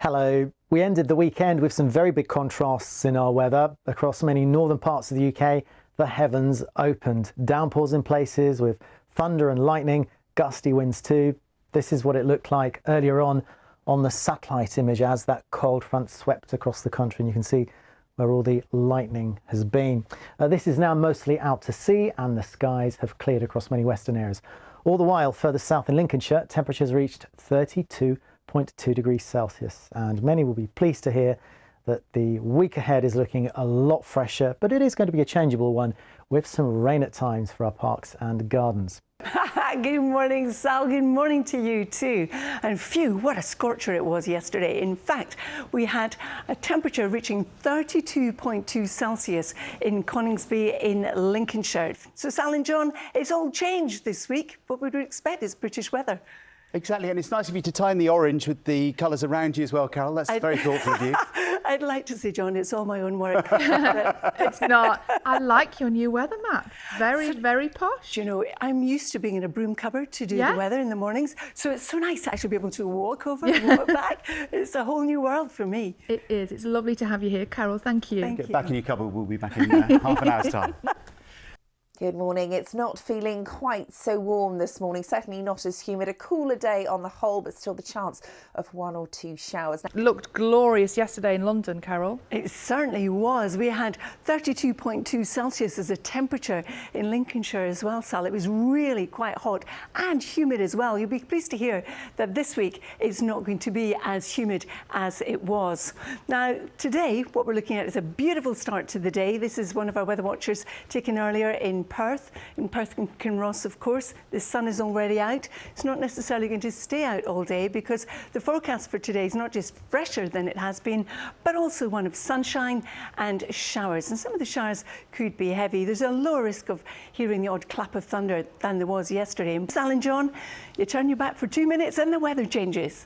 Hello. We ended the weekend with some very big contrasts in our weather. Across many northern parts of the UK, the heavens opened. Downpours in places with thunder and lightning, gusty winds too. This is what it looked like earlier on the satellite image as that cold front swept across the country, and you can see where all the lightning has been. This is now mostly out to sea and the skies have cleared across many western areas. All the while, further south in Lincolnshire, temperatures reached 32.2 degrees Celsius, and many will be pleased to hear that the week ahead is looking a lot fresher, but it is going to be a changeable one with some rain at times for our parks and gardens. Good morning, Sal. Good morning to you too. And phew, what a scorcher it was yesterday. In fact, we had a temperature reaching 32.2 Celsius in Coningsby in Lincolnshire. So Sal and John, it's all changed this week. What we would expect is British weather. Exactly, and it's nice of you to tie in the orange with the colours around you as well, Carol. That's very thoughtful of you. I'd like to say, John, it's all my own work. It's not. I like your new weather map. Very posh. You know, I'm used to being in a broom cupboard to do the weather in the mornings, so it's so nice to actually be able to walk over and walk back. It's a whole new world for me. It is. It's lovely to have you here, Carol. Thank you. Thank you. Get back in your cupboard. We'll be back in half an hour's time. Good morning. It's not feeling quite so warm this morning, certainly not as humid. A cooler day on the whole, but still the chance of one or two showers. It looked glorious yesterday in London, Carol. It certainly was. We had 32.2 Celsius as a temperature in Lincolnshire as well, Sal. It was really quite hot and humid as well. You'll be pleased to hear that this week is not going to be as humid as it was. Now, today, what we're looking at is a beautiful start to the day. This is one of our weather watchers taken earlier in Perth and Kinross, of course. The sun is already out. It's not necessarily going to stay out all day because the forecast for today is not just fresher than it has been, but also one of sunshine and showers. And some of the showers could be heavy. There's a lower risk of hearing the odd clap of thunder than there was yesterday. Sal and John, you turn your back for 2 minutes and the weather changes.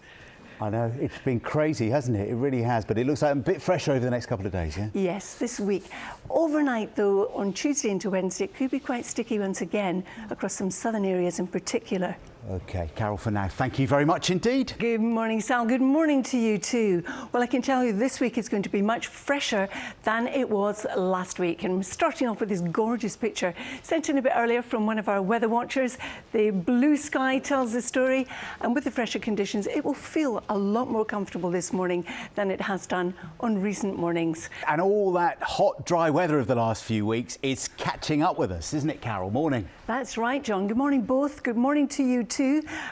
I know, it's been crazy, hasn't it? It really has, but it looks like a bit fresher over the next couple of days, yeah? Yes, this week. Overnight, though, on Tuesday into Wednesday, it could be quite sticky once again across some southern areas in particular. OK, Carol, for now, thank you very much indeed. Good morning, Sal. Good morning to you too. Well, I can tell you this week is going to be much fresher than it was last week. And starting off with this gorgeous picture sent in a bit earlier from one of our weather watchers. The blue sky tells the story, and with the fresher conditions, it will feel a lot more comfortable this morning than it has done on recent mornings. And all that hot, dry weather of the last few weeks is catching up with us, isn't it, Carol? Morning. That's right, John. Good morning, both. Good morning to you too.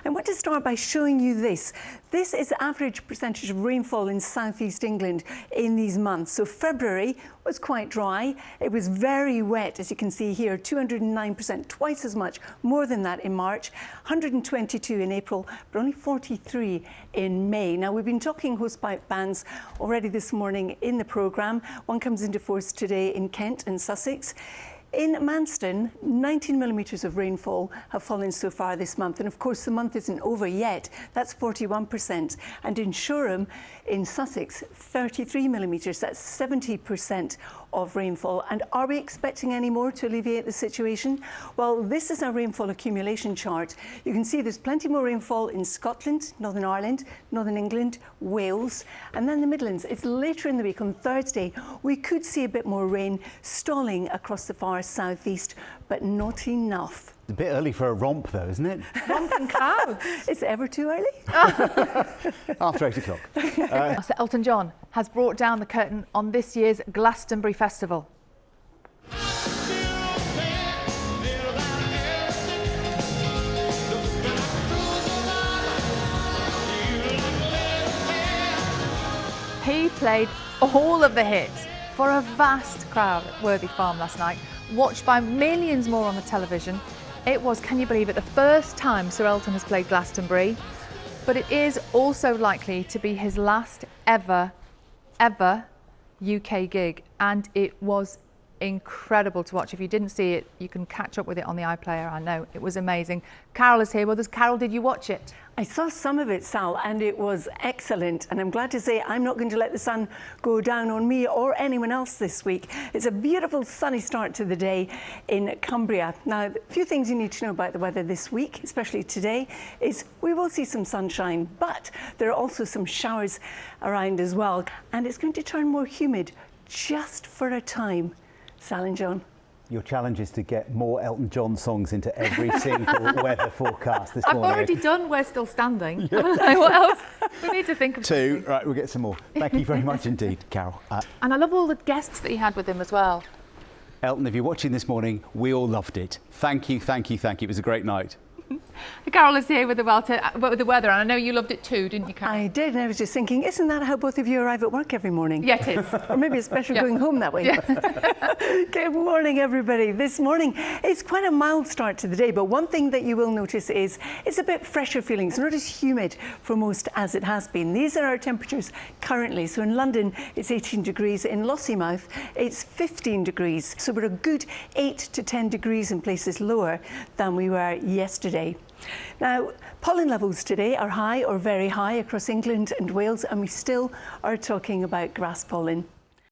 I want to start by showing you this. This is the average percentage of rainfall in southeast England in these months. So February was quite dry. It was very wet, as you can see here, 209%, twice as much, more than that in March, 122 in April, but only 43 in May. Now, we've been talking hosepipe bans already this morning in the programme. One comes into force today in Kent and Sussex. In Manston, 19 millimetres of rainfall have fallen so far this month. And of course, the month isn't over yet. That's 41%. And in Shoreham, in Sussex, 33 millimetres. That's 70% of rainfall. And are we expecting any more to alleviate the situation? Well, this is our rainfall accumulation chart. You can see there's plenty more rainfall in Scotland, Northern Ireland, Northern England, Wales, and then the Midlands. It's later in the week on Thursday. We could see a bit more rain stalling across the far southeast, but not enough. It's a bit early for a romp, though, isn't it? Romp and cow. Is it ever too early? After 8 o'clock. So Elton John has brought down the curtain on this year's Glastonbury Festival. He played all of the hits for a vast crowd at Worthy Farm last night, watched by millions more on the television. It was, can you believe it, the first time Sir Elton has played Glastonbury, but it is also likely to be his last ever UK gig, and it was incredible to watch. If you didn't see it, you can catch up with it on the iPlayer. I know it was amazing. Carol is here with us. Carol, did you watch it? I saw some of it, Sal, and it was excellent. And I'm glad to say I'm not going to let the sun go down on me or anyone else this week. It's a beautiful sunny start to the day in Cumbria. Now, a few things you need to know about the weather this week, especially today, is we will see some sunshine, but there are also some showers around as well. And it's going to turn more humid just for a time. Sal and John. Your challenge is to get more Elton John songs into every single weather forecast this morning. I've already done We're Still Standing. What else? We need to think of two. something. Right, we'll get some more. Thank you very much indeed, Carol. And I love all the guests that he had with him as well. Elton, if you're watching this morning, we all loved it. Thank you, thank you, thank you. It was a great night. Carol is here with the weather, and I know you loved it too, didn't you, Carol? I did, and I was just thinking, isn't that how both of you arrive at work every morning? Yeah, it is. Or maybe it's better going home that way. Yeah. Good morning, everybody. This morning, it's quite a mild start to the day, but one thing that you will notice is it's a bit fresher feeling. It's not as humid for most as it has been. These are our temperatures currently. So in London, it's 18 degrees. In Lossiemouth, it's 15 degrees. So we're a good 8 to 10 degrees in places lower than we were yesterday. Now, pollen levels today are high or very high across England and Wales, and we still are talking about grass pollen.